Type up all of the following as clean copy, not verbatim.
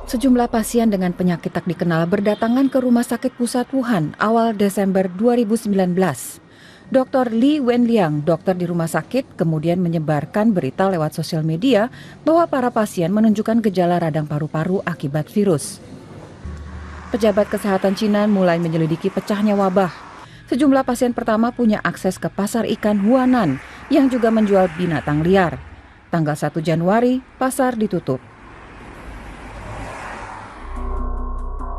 Sejumlah pasien dengan penyakit tak dikenal berdatangan ke Rumah Sakit Pusat Wuhan awal Desember 2019. Dr. Li Wenliang, dokter di rumah sakit, kemudian menyebarkan berita lewat sosial media bahwa para pasien menunjukkan gejala radang paru-paru akibat virus. Pejabat kesehatan Cina mulai menyelidiki pecahnya wabah. Sejumlah pasien pertama punya akses ke pasar ikan Huanan yang juga menjual binatang liar. Tanggal 1 Januari, pasar ditutup.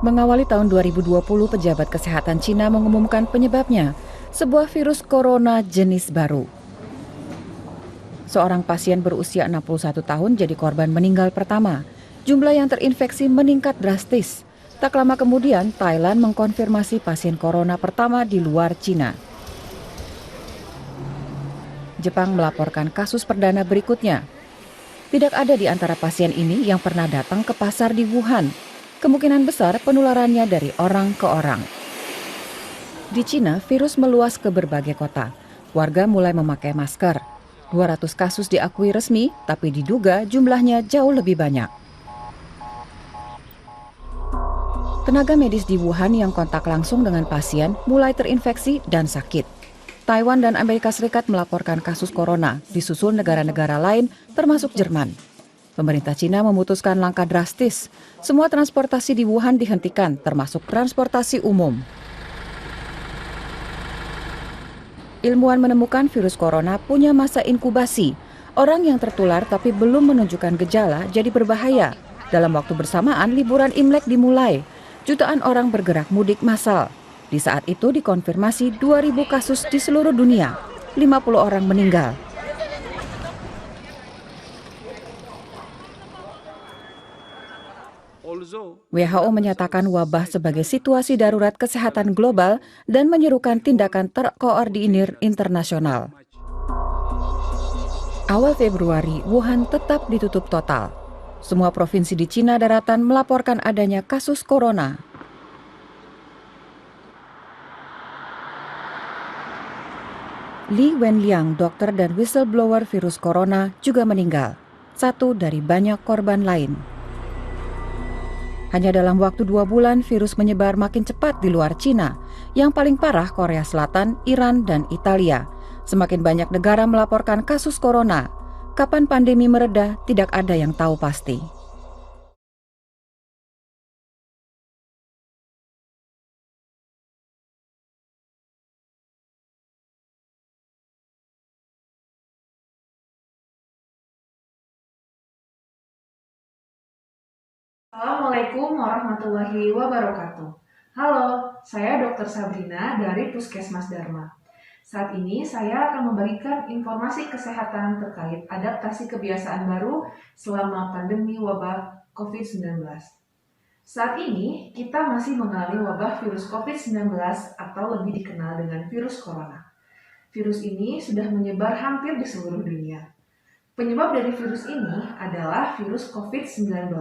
Mengawali tahun 2020, pejabat kesehatan Cina mengumumkan penyebabnya, sebuah virus corona jenis baru. Seorang pasien berusia 61 tahun jadi korban meninggal pertama. Jumlah yang terinfeksi meningkat drastis. Tak lama kemudian, Thailand mengkonfirmasi pasien corona pertama di luar Cina. Jepang melaporkan kasus perdana berikutnya. Tidak ada di antara pasien ini yang pernah datang ke pasar di Wuhan. Kemungkinan besar penularannya dari orang ke orang. Di Cina, virus meluas ke berbagai kota. Warga mulai memakai masker. 200 kasus diakui resmi, tapi diduga jumlahnya jauh lebih banyak. Tenaga medis di Wuhan yang kontak langsung dengan pasien mulai terinfeksi dan sakit. Taiwan dan Amerika Serikat melaporkan kasus corona, disusul negara-negara lain termasuk Jerman. Pemerintah Cina memutuskan langkah drastis. Semua transportasi di Wuhan dihentikan, termasuk transportasi umum. Ilmuwan menemukan virus corona punya masa inkubasi. Orang yang tertular tapi belum menunjukkan gejala jadi berbahaya. Dalam waktu bersamaan, liburan Imlek dimulai. Jutaan orang bergerak mudik massal. Di saat itu dikonfirmasi 2.000 kasus di seluruh dunia. 50 orang meninggal. WHO menyatakan wabah sebagai situasi darurat kesehatan global dan menyerukan tindakan terkoordinir internasional. Awal Februari, Wuhan tetap ditutup total. Semua provinsi di Cina daratan melaporkan adanya kasus corona. Li Wenliang, dokter dan whistleblower virus corona, juga meninggal. Satu dari banyak korban lain. Hanya dalam waktu 2 bulan, virus menyebar makin cepat di luar Cina. Yang paling parah Korea Selatan, Iran, dan Italia. Semakin banyak negara melaporkan kasus corona. Kapan pandemi mereda, tidak ada yang tahu pasti. Assalamualaikum warahmatullahi wabarakatuh. Halo, saya Dr. Sabrina dari Puskesmas Dharma. Saat ini saya akan membagikan informasi kesehatan terkait adaptasi kebiasaan baru selama pandemi wabah COVID-19. Saat ini kita masih mengalami wabah virus COVID-19 atau lebih dikenal dengan virus corona. Virus ini sudah menyebar hampir di seluruh dunia. Penyebab dari virus ini adalah virus COVID-19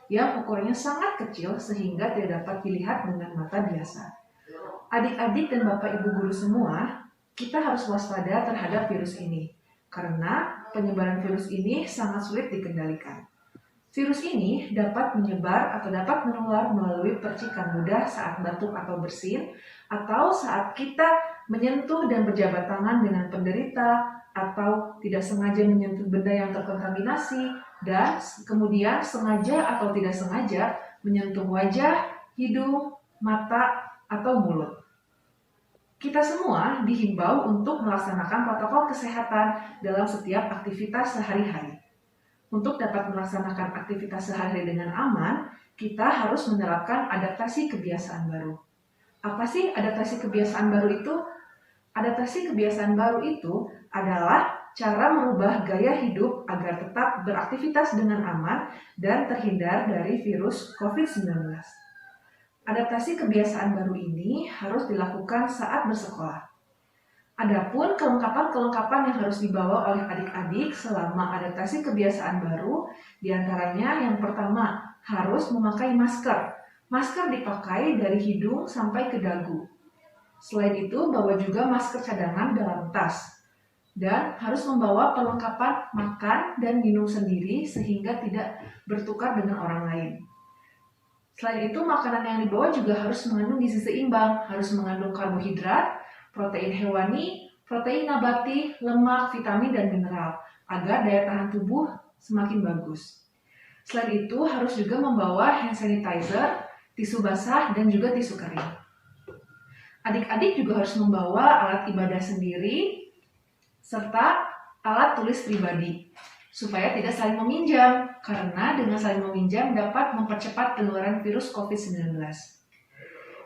yang ukurannya sangat kecil sehingga tidak dapat dilihat dengan mata biasa. Adik-adik dan Bapak Ibu guru semua, kita harus waspada terhadap virus ini karena penyebaran virus ini sangat sulit dikendalikan. Virus ini dapat menyebar atau dapat menular melalui percikan ludah saat batuk atau bersin, atau saat kita menyentuh dan berjabat tangan dengan penderita, atau tidak sengaja menyentuh benda yang terkontaminasi, dan kemudian sengaja atau tidak sengaja menyentuh wajah, hidung, mata, atau mulut. Kita semua dihimbau untuk melaksanakan protokol kesehatan dalam setiap aktivitas sehari-hari. Untuk dapat melaksanakan aktivitas sehari-hari dengan aman, kita harus menerapkan adaptasi kebiasaan baru. Apa sih adaptasi kebiasaan baru itu? Adaptasi kebiasaan baru itu adalah cara merubah gaya hidup agar tetap beraktivitas dengan aman dan terhindar dari virus COVID-19. Adaptasi kebiasaan baru ini harus dilakukan saat bersekolah. Adapun kelengkapan-kelengkapan yang harus dibawa oleh adik-adik selama adaptasi kebiasaan baru, diantaranya yang pertama harus memakai masker. Masker dipakai dari hidung sampai ke dagu. Selain itu, bawa juga masker cadangan dalam tas. Dan harus membawa perlengkapan makan dan minum sendiri sehingga tidak bertukar dengan orang lain. Selain itu, makanan yang dibawa juga harus mengandung gizi seimbang, harus mengandung karbohidrat, protein hewani, protein nabati, lemak, vitamin, dan mineral, agar daya tahan tubuh semakin bagus. Selain itu, harus juga membawa hand sanitizer, tisu basah, dan juga tisu kering. Adik-adik juga harus membawa alat ibadah sendiri, serta alat tulis pribadi, supaya tidak saling meminjam, karena dengan saling meminjam dapat mempercepat penularan virus COVID-19.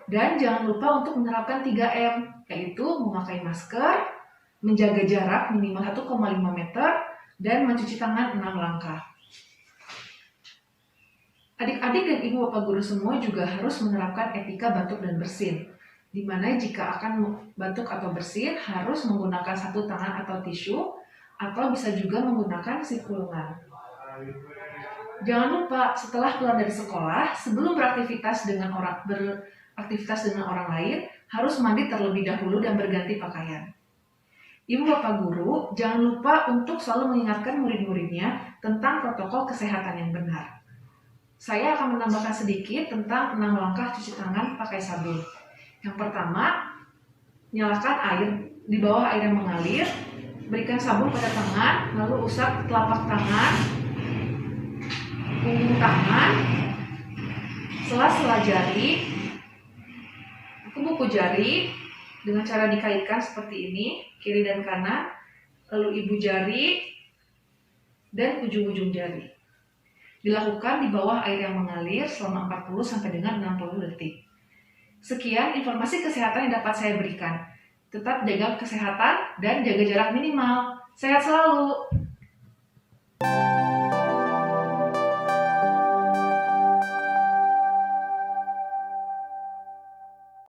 Dan jangan lupa untuk menerapkan 3M, yaitu memakai masker, menjaga jarak minimal 1,5 meter, dan mencuci tangan 6 langkah. Adik-adik dan ibu bapak guru semua juga harus menerapkan etika batuk dan bersin, di mana jika akan batuk atau bersin harus menggunakan satu tangan atau tisu, atau bisa juga menggunakan sikulungan. Jangan lupa setelah keluar dari sekolah, sebelum beraktivitas dengan orang lain, harus mandi terlebih dahulu dan berganti pakaian. Ibu bapak guru, jangan lupa untuk selalu mengingatkan murid-muridnya tentang protokol kesehatan yang benar. Saya akan menambahkan sedikit tentang 6 langkah cuci tangan pakai sabun. Yang pertama, nyalakan air di bawah air yang mengalir, berikan sabun pada tangan, lalu usap telapak tangan, punggung tangan, sela-sela jari, kuku jari dengan cara dikaitkan seperti ini, kiri dan kanan, lalu ibu jari dan ujung-ujung jari. Dilakukan di bawah air yang mengalir selama 40 sampai dengan 60 detik. Sekian informasi kesehatan yang dapat saya berikan. Tetap jaga kesehatan dan jaga jarak minimal. Sehat selalu!